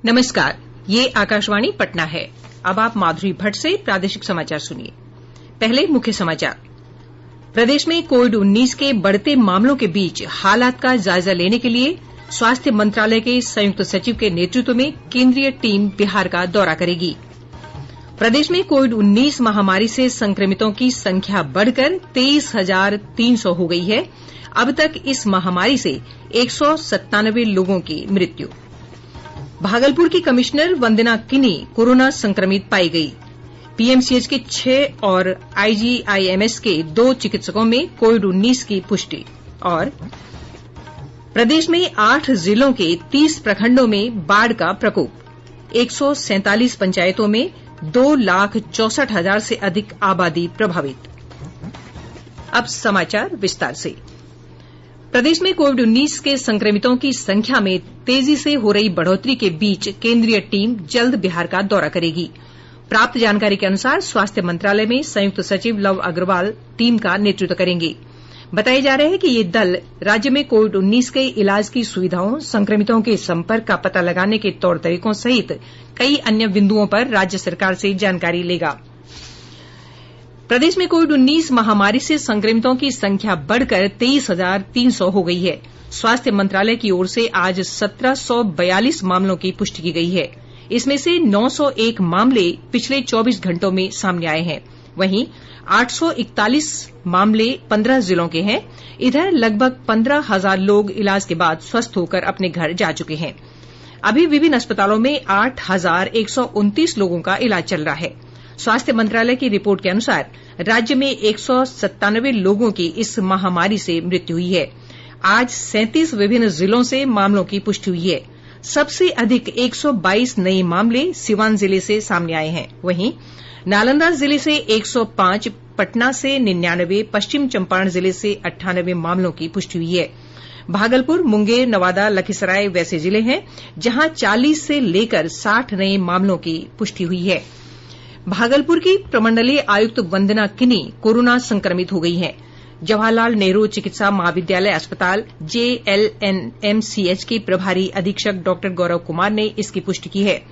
नमस्कार, ये आकाशवाणी पटना है। अब आप माधुरी भट्ट से प्रादेशिक समाचार सुनिए। पहले मुख्य समाचार। प्रदेश में कोविड-19 के बढ़ते मामलों के बीच हालात का जायजा लेने के लिए स्वास्थ्य मंत्रालय के संयुक्त सचिव के नेतृत्व में केंद्रीय टीम बिहार का दौरा करेगी। प्रदेश में कोविड-19 महामारी से संक्रमितों की संख्या बढ़कर 23,300 हो गई है। अब तक इस महामारी से 197 लोगों की मृत्यु। भागलपुर की कमिश्नर वंदना किनी कोरोना संक्रमित पाई गई। पीएमसीएच के 6 और आईजीआईएमएस के 2 चिकित्सकों में कोविड-19 की पुष्टि। और प्रदेश में 8 जिलों के 30 प्रखंडों में बाढ़ का प्रकोप। 147 पंचायतों में 2,64,000 से अधिक आबादी प्रभावित। अब समाचार विस्तार से। प्रदेश में कोविड-19 के संक्रमितों की संख्या में तेजी से हो रही बढ़ोतरी के बीच केंद्रीय टीम जल्द बिहार का दौरा करेगी। प्राप्त जानकारी के अनुसार स्वास्थ्य मंत्रालय में संयुक्त सचिव लव अग्रवाल टीम का नेतृत्व करेंगे। बताया जा रहा है कि ये दल राज्य में कोविड-19 के इलाज की सुविधाओं, संक्रमितों के संपर्क का पता लगाने के तौर तरीकों सहित कई अन्य बिंदुओं पर राज्य सरकार से जानकारी लेगा। प्रदेश में कोविड-19 महामारी से संक्रमितों की संख्या बढ़कर 23,300 हो गई है। स्वास्थ्य मंत्रालय की ओर से आज 1,742 मामलों की पुष्टि की गई है। इसमें से 901 मामले पिछले 24 घंटों में सामने आए हैं। वहीं 841 मामले 15 जिलों के हैं। इधर लगभग 15,000 लोग इलाज के बाद स्वस्थ होकर अपने घर जा चुके हैं। अभी विभिन्न अस्पतालों में 8,129 लोगों का इलाज चल रहा है। स्वास्थ्य मंत्रालय की रिपोर्ट के अनुसार राज्य में 197 लोगों की इस महामारी से मृत्यु हुई है। आज 37 विभिन्न जिलों से मामलों की पुष्टि हुई है। सबसे अधिक 122 नए मामले सिवान जिले से सामने आए हैं। वहीं नालंदा जिले से 105, पटना से 99, पश्चिम चंपारण जिले से 98 मामलों की पुष्टि हुई है। भागलपुर, मुंगेर, नवादा, लखीसराय वैसे जिले हैं जहां 40 से लेकर 60 नए मामलों की पुष्टि हुई है। भागलपुर की प्रमंडलीय आयुक्त वंदना किनी कोरोना संक्रमित हो गई हैं। जवाहरलाल नेहरू चिकित्सा महाविद्यालय अस्पताल JLNMCH के प्रभारी अधीक्षक डॉक्टर गौरव कुमार ने इसकी पुष्टि की है।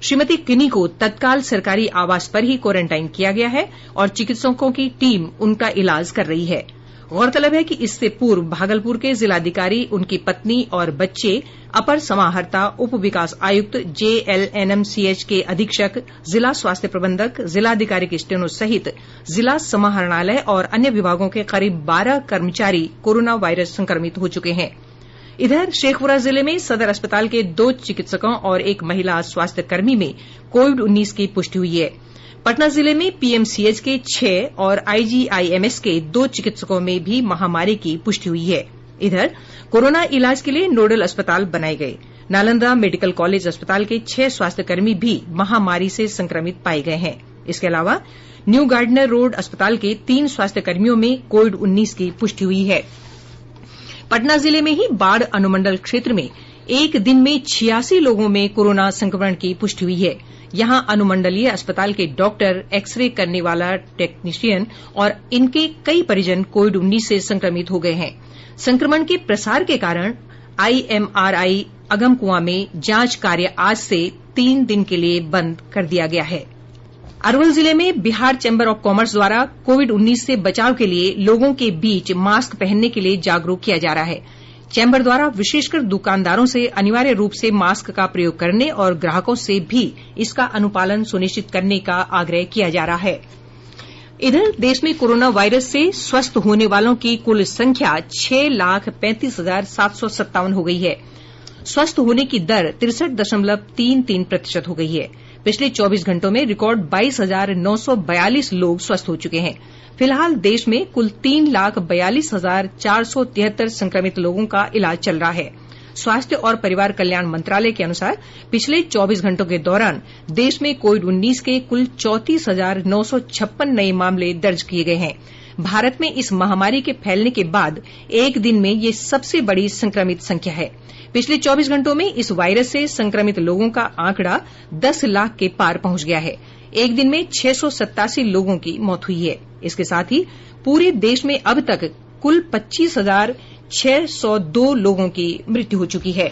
श्रीमती किनी को तत्काल सरकारी आवास पर ही क्वारंटाइन किया गया है और चिकित्सकों की टीम उनका इलाज कर रही है। गौरतलब है कि इससे पूर्व भागलपुर के जिलाधिकारी, उनकी पत्नी और बच्चे, अपर समाहर्ता, उप विकास आयुक्त, JLNMCH के अधीक्षक, जिला स्वास्थ्य प्रबंधक, जिलाधिकारी के स्टेनो सहित जिला समाहरणालय और अन्य विभागों के करीब 12 कर्मचारी कोरोना वायरस संक्रमित हो चुके हैं। इधर शेखपुरा जिले में सदर अस्पताल के 2 चिकित्सकों और 1 महिला स्वास्थ्य कर्मी में कोविड-19 की पुष्टि हुई है। पटना जिले में पीएमसीएच के 6 और आईजीआईएमएस के 2 चिकित्सकों में भी महामारी की पुष्टि हुई है। इधर कोरोना इलाज के लिए नोडल अस्पताल बनाए गए। नालंदा मेडिकल कॉलेज अस्पताल के 6 स्वास्थ्यकर्मी भी महामारी से संक्रमित पाए गए हैं। इसके अलावा न्यू गार्डिनर रोड अस्पताल के 3 स्वास्थ्यकर्मियों में कोविड-19 की पुष्टि हुई है। पटना जिले में ही बाढ़ अनुमंडल क्षेत्र में एक दिन में 86 लोगों में कोरोना संक्रमण की पुष्टि हुई है। यहां अनुमंडलीय अस्पताल के डॉक्टर, एक्स-रे करने वाला टेक्नीशियन और इनके कई परिजन कोविड-19 से संक्रमित हो गए हैं। संक्रमण के प्रसार के कारण IMRI अगमकुआं में जांच कार्य आज से 3 दिन के लिए बंद कर दिया गया है। अरवल जिले में बिहार चैम्बर ऑफ कॉमर्स द्वारा कोविड-19 से बचाव के लिए लोगों के बीच मास्क पहनने के लिए जागरूक किया जा रहा है। चैम्बर द्वारा विशेषकर दुकानदारों से अनिवार्य रूप से मास्क का प्रयोग करने और ग्राहकों से भी इसका अनुपालन सुनिश्चित करने का आग्रह किया जा रहा है। इधर देश में कोरोना वायरस से स्वस्थ होने वालों की कुल संख्या 6,35,757 हो गई है। स्वस्थ होने की दर 63.33% हो गई है। पिछले 24 घंटों में रिकॉर्ड 22,942 लोग स्वस्थ हो चुके हैं। फिलहाल देश में कुल 3,42,473 संक्रमित लोगों का इलाज चल रहा है। स्वास्थ्य और परिवार कल्याण मंत्रालय के अनुसार पिछले 24 घंटों के दौरान देश में कोविड-19 के कुल 34,956 नए मामले दर्ज किए गए हैं। भारत में इस महामारी के फैलने के बाद एक दिन में ये सबसे बड़ी संक्रमित संख्या है। पिछले 24 घंटों में इस वायरस से संक्रमित लोगों का आंकड़ा 10 लाख के पार पहुंच गया है। एक दिन में 687 लोगों की मौत हुई है। इसके साथ ही पूरे देश में अब तक कुल 25,602 लोगों की मृत्यु हो चुकी है।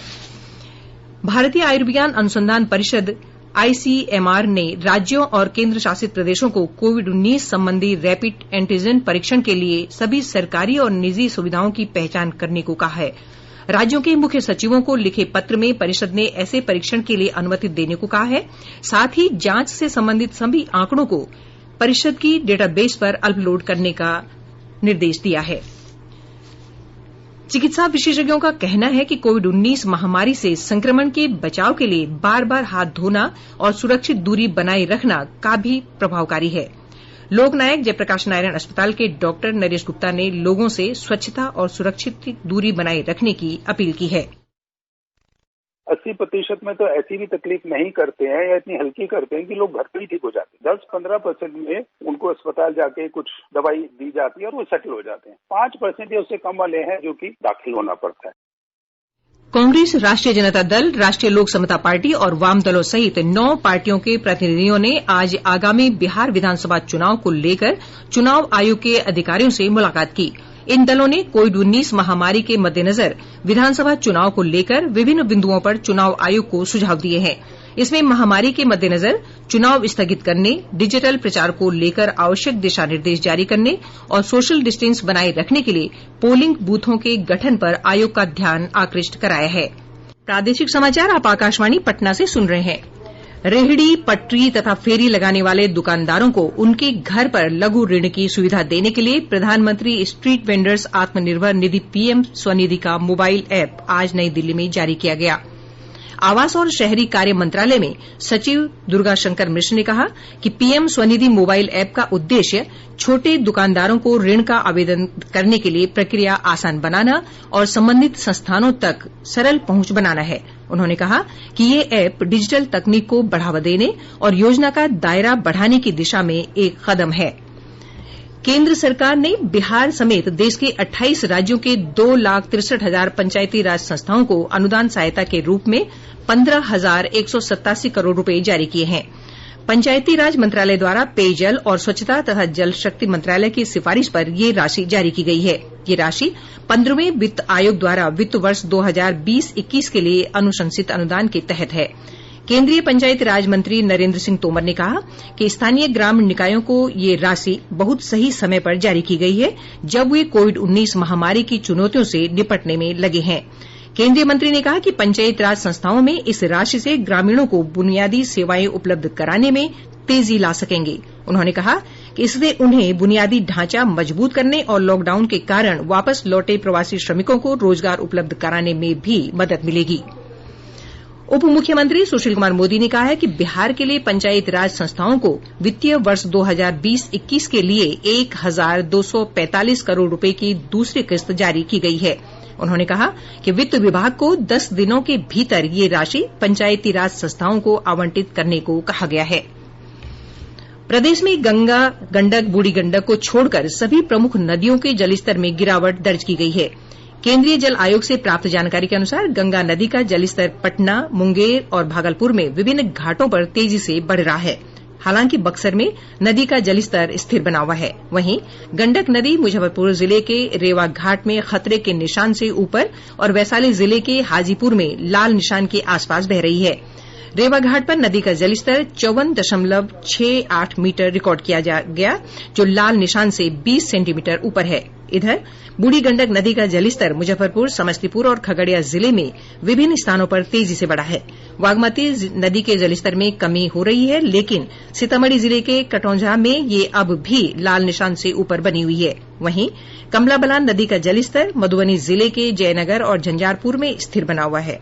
भारतीय आयुर्विज्ञान अनुसंधान परिषद आईसीएमआर ने राज्यों और केंद्र शासित प्रदेशों को कोविड-19 संबंधी रैपिड एंटीजन परीक्षण के लिए सभी सरकारी और निजी सुविधाओं की पहचान करने को कहा है। राज्यों के मुख्य सचिवों को लिखे पत्र में परिषद ने ऐसे परीक्षण के लिए अनुमति देने को कहा है। साथ ही जांच से संबंधित सभी आंकड़ों को परिषद की डेटाबेस पर अपलोड करने का निर्देश दिया है। चिकित्सा विशेषज्ञों का कहना है कि कोविड-19 महामारी से संक्रमण के बचाव के लिए बार-बार हाथ धोना और सुरक्षित दूरी बनाए रखना काफी प्रभावकारी है। लोकनायक जयप्रकाश नारायण अस्पताल के डॉक्टर नरेश गुप्ता ने लोगों से स्वच्छता और सुरक्षित दूरी बनाए रखने की अपील की है। 80% में तो ऐसी भी तकलीफ नहीं करते हैं या इतनी हल्की करते हैं कि लोग घर पर ही ठीक हो जाते हैं। 10-15% में उनको अस्पताल जाके कुछ दवाई दी जाती है और वो सेटल हो जाते हैं। 5% या उससे कम वाले हैं जो कि दाखिल होना पड़ता है। कांग्रेस, राष्ट्रीय जनता दल, राष्ट्रीय लोक समता पार्टी और वाम दलों सहित 9 पार्टियों के प्रतिनिधियों ने आज आगामी बिहार विधानसभा चुनाव को लेकर चुनाव आयोग के अधिकारियों से मुलाकात की। इन दलों ने कोविड-19 महामारी के मद्देनजर विधानसभा चुनाव को लेकर विभिन्न बिंदुओं पर चुनाव आयोग को सुझाव दिए हैं। इसमें महामारी के मद्देनजर चुनाव स्थगित करने, डिजिटल प्रचार को लेकर आवश्यक दिशा निर्देश जारी करने और सोशल डिस्टेंस बनाए रखने के लिए पोलिंग बूथों के गठन पर आयोग का ध्यान आकृष्ट कराया है। प्रादेशिक समाचार आप आकाशवाणी पटना से सुन रहे हैं। रेहड़ी, पटरी तथा फेरी लगाने वाले दुकानदारों को उनके घर पर लघु ऋण की सुविधा देने के लिए प्रधानमंत्री street vendors Atmanirbhar Nidhi PM Svanidhi का मोबाइल ऐप आज नई दिल्ली में जारी किया गया। आवास और शहरी कार्य मंत्रालय में सचिव दुर्गा शंकर मिश्र ने कहा कि पीएम स्वनिधि मोबाइल ऐप का उद्देश्य छोटे दुकानदारों को ऋण का आवेदन करने के लिए प्रक्रिया आसान बनाना और संबंधित संस्थानों तक सरल पहुंच बनाना है। उन्होंने कहा कि ये ऐप डिजिटल तकनीक को बढ़ावा देने और योजना का दायरा बढ़ाने की दिशा में एक कदम है। केंद्र सरकार ने बिहार समेत देश के 28 राज्यों के 2,63,000 पंचायती राज संस्थाओं को अनुदान सहायता के रूप में 15,187 करोड़ रुपए जारी किए हैं। पंचायती राज मंत्रालय द्वारा पेयजल और स्वच्छता तथा जल शक्ति मंत्रालय की सिफारिश पर ये राशि जारी की गई है। ये राशि 15वें वित्त आयोग द्वारा वित्त वर्ष 2020-21 के लिए अनुशंसित अनुदान के तहत है। केंद्रीय पंचायत राज मंत्री नरेंद्र सिंह तोमर ने कहा कि स्थानीय ग्राम निकायों को ये राशि बहुत सही समय पर जारी की गई है, जब वे कोविड-19 महामारी की चुनौतियों से निपटने में लगे हैं। केंद्रीय मंत्री ने कहा कि पंचायत राज संस्थाओं में इस राशि से ग्रामीणों को बुनियादी सेवाएं उपलब्ध कराने में तेजी ला सकेंगे। उन्होंने कहा कि इससे उन्हें बुनियादी ढांचा मजबूत करने और लॉकडाउन के कारण वापस लौटे प्रवासी श्रमिकों को रोजगार उपलब्ध कराने में भी मदद मिलेगी। उप मुख्यमंत्री सुशील कुमार मोदी ने कहा है कि बिहार के लिए पंचायत राज संस्थाओं को वित्तीय वर्ष 2020-21 के लिए 1,245 करोड़ रुपए की दूसरी किस्त जारी की गई है। उन्होंने कहा कि वित्त विभाग को 10 दिनों के भीतर ये राशि पंचायती राज संस्थाओं को आवंटित करने को कहा गया है। प्रदेश में गंगा, गंडक, बूढ़ी गंडक को छोड़कर सभी प्रमुख नदियों के जलस्तर में गिरावट दर्ज की गई है। केंद्रीय जल आयोग से प्राप्त जानकारी के अनुसार गंगा नदी का जलस्तर पटना, मुंगेर और भागलपुर में विभिन्न घाटों पर तेजी से बढ़ रहा है। हालांकि बक्सर में नदी का जलस्तर स्थिर बना हुआ है। वहीं गंडक नदी मुजफ्फरपुर जिले के रेवा घाट में खतरे के निशान से ऊपर और वैशाली जिले के हाजीपुर में लाल निशान के आसपास बह रही है। रेवा घाट पर नदी का जलस्तर 54.68 मीटर रिकॉर्ड किया गया, जो लाल निशान से 20 सेंटीमीटर ऊपर है। इधर बूढ़ी गंडक नदी का जलस्तर मुजफ्फरपुर, समस्तीपुर और खगड़िया जिले में विभिन्न स्थानों पर तेजी से बढ़ा है। बागमती नदी के जलस्तर में कमी हो रही है, लेकिन सीतामढ़ी जिले के कटौंझा में ये अब भी लाल निशान से ऊपर बनी हुई है। वहीं कमला बलान नदी का जलस्तर मधुबनी जिले के जयनगर और झंझारपुर में स्थिर बना हुआ है।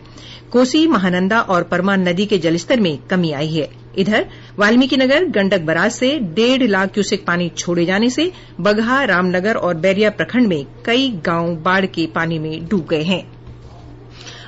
कोसी, महानंदा और परमान नदी के जलस्तर में कमी आई है। इधर वाल्मीकिनगर गंडक बराज से 1.5 लाख क्यूसेक पानी छोड़े जाने से बगहा, रामनगर और बैरिया प्रखंड में कई गांव बाढ़ के पानी में डूब गए हैं।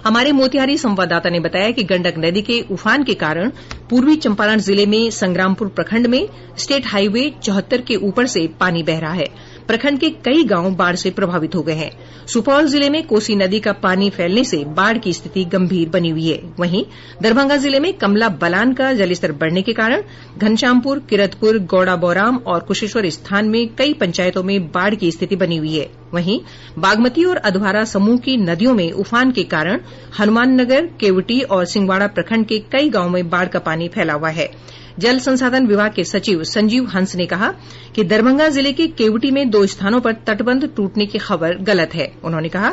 हमारे मोतिहारी संवाददाता ने बताया कि गंडक नदी के उफान के कारण पूर्वी चंपारण जिले में संग्रामपुर प्रखंड में स्टेट हाईवे 74 के ऊपर से पानी बह रहा है। प्रखंड के कई गांव बाढ़ से प्रभावित हो गए हैं। सुपौल जिले में कोसी नदी का पानी फैलने से बाढ़ की स्थिति गंभीर बनी हुई है। वहीं दरभंगा जिले में कमला बलान का जलस्तर बढ़ने के कारण घनश्यामपुर, किरतपुर, गौड़ा-बौराम और कुशेश्वर स्थान में कई पंचायतों में बाढ़ की स्थिति बनी हुई है। वहीं बागमती और अधवारा समूह की नदियों में उफान के कारण हनुमाननगर, केवटी और सिंहवाड़ा प्रखंड के कई गांवों में बाढ़ का पानी फैला हुआ है। जल संसाधन विभाग के सचिव संजीव हंस ने कहा कि दरभंगा जिले के केवटी में 2 स्थानों पर तटबंध टूटने की खबर गलत है। उन्होंने कहा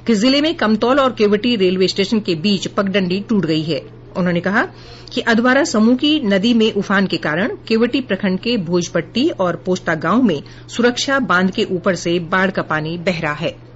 कि जिले में कमतौल और केवटी रेलवे स्टेशन के बीच पगडंडी टूट गई है। उन्होंने कहा कि अधवारा समूह की नदी में उफान के कारण केवटी प्रखंड के भोजपट्टी और पोस्टा गांव में सुरक्षा बांध के ऊपर से बाढ़ का पानी बह रहा है।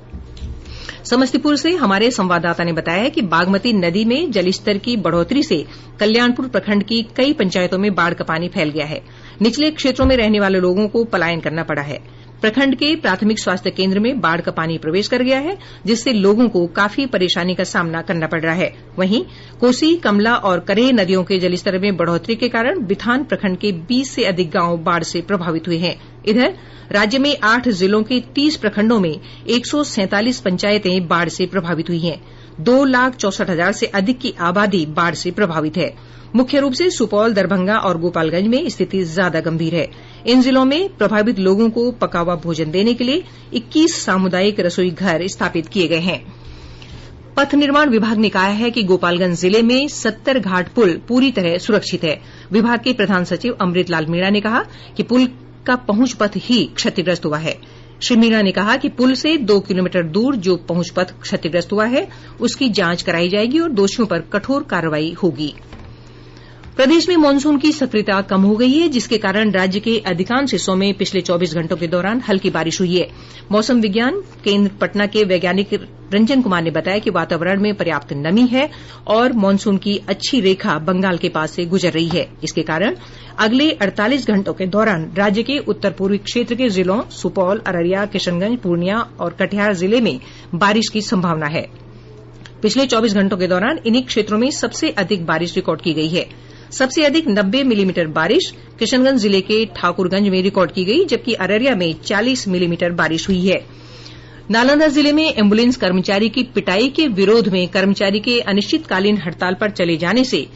समस्तीपुर से हमारे संवाददाता ने बताया है कि बागमती नदी में जलस्तर की बढ़ोतरी से कल्याणपुर प्रखंड की कई पंचायतों में बाढ़ का पानी फैल गया है। निचले क्षेत्रों में रहने वाले लोगों को पलायन करना पड़ा है। प्रखंड के प्राथमिक स्वास्थ्य केंद्र में बाढ़ का पानी प्रवेश कर गया है, जिससे लोगों को काफी परेशानी का सामना करना पड़ रहा है। वहीं कोसी, कमला और करेह नदियों के जलस्तर में बढ़ोतरी के कारण बिथान प्रखंड के 20 से अधिक गांव बाढ़ से प्रभावित हुए हैं। इधर राज्य में 8 जिलों के 30 प्रखंडों में 147 पंचायतें बाढ़ से प्रभावित हुई हैं। 2,64,000 से अधिक की आबादी बाढ़ से प्रभावित है। मुख्य रूप से सुपौल, दरभंगा और गोपालगंज में स्थिति ज्यादा गंभीर है। इन जिलों में प्रभावित लोगों को पका हुआ भोजन देने के लिए 21 सामुदायिक रसोई घर स्थापित किए गए हैं। पथ निर्माण विभाग ने कहा है कि गोपालगंज जिले में 70 घाट पुल पूरी तरह सुरक्षित है। विभाग के प्रधान सचिव अमृत लाल मीणा ने कहा कि पुल का पहुंच पथ ही क्षतिग्रस्त हुआ है। श्री मीणा ने कहा कि पुल से 2 किलोमीटर दूर जो पहुंच पथ क्षतिग्रस्त हुआ है, उसकी जांच कराई जाएगी और दोषियों पर कठोर कार्रवाई होगी। प्रदेश में मानसून की सक्रियता कम हो गई है, जिसके कारण राज्य के अधिकांश हिस्सों में पिछले 24 घंटों के दौरान हल्की बारिश हुई है। मौसम विज्ञान केंद्र पटना के वैज्ञानिक रंजन कुमार ने बताया कि वातावरण में पर्याप्त नमी है और मानसून की अच्छी रेखा बंगाल के पास से गुजर रही है। इसके कारण अगले 48 घंटों के दौरान राज्य के उत्तर पूर्वी क्षेत्र के जिलों सुपौल, अररिया, किशनगंज, पूर्णिया और कटिहार जिले में बारिश की संभावना है। पिछले 24 घंटों के दौरान इन्हीं क्षेत्रों में सबसे अधिक बारिश रिकॉर्ड की गई है। सबसे अधिक 90 मिलीमीटर बारिश किशनगंज जिले के ठाकुरगंज में रिकॉर्ड की गई, जबकि अररिया में 40 मिलीमीटर बारिश हुई है। नालंदा जिले में एम्बुलेंस कर्मचारी की पिटाई के विरोध में कर्मचारी के अनिश्चितकालीन हड़ताल पर चले जाने से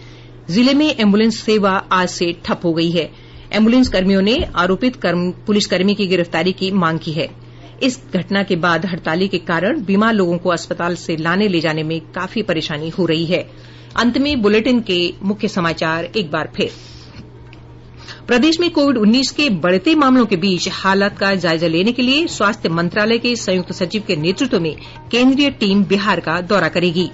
जिले में एम्बुलेंस सेवा आज से ठप हो गई है। एम्बुलेंस कर्मियों ने आरोपित पुलिसकर्मी की गिरफ्तारी की मांग की है। इस घटना के बाद हड़ताली के कारण बीमार लोगों को अस्पताल से लाने ले जाने में काफी परेशानी हो रही है। अंत में बुलेटिन के मुख्य समाचार एक बार फिर। प्रदेश में कोविड-19 के बढ़ते मामलों के बीच हालात का जायजा लेने के लिए स्वास्थ्य मंत्रालय के संयुक्त सचिव के नेतृत्व में केंद्रीय टीम बिहार का दौरा करेगी।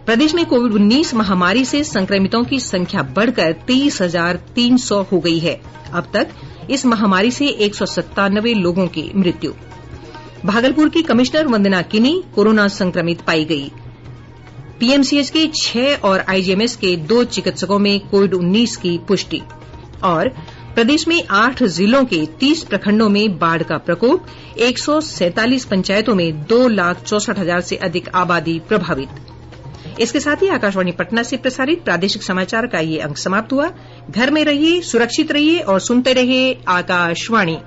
प्रदेश में कोविड-19 महामारी से संक्रमितों की संख्या बढ़कर 23,300 हो गई है। अब तक इस महामारी से 197 लोगों की मृत्यु। भागलपुर की कमिश्नर वंदना किनी कोरोना संक्रमित पाई गई। पीएमसीएच के 6 और आईजीएमएस के 2 चिकित्सकों में कोविड-19 की पुष्टि। और प्रदेश में 8 जिलों के 30 प्रखंडों में बाढ़ का प्रकोप, 147 पंचायतों में 2,64,000 से अधिक आबादी प्रभावित। इसके साथ ही आकाशवाणी पटना से प्रसारित प्रादेशिक समाचार का ये अंक समाप्त हुआ। घर में रहिए, सुरक्षित रहिए और सुनते रहिए आकाशवाणी।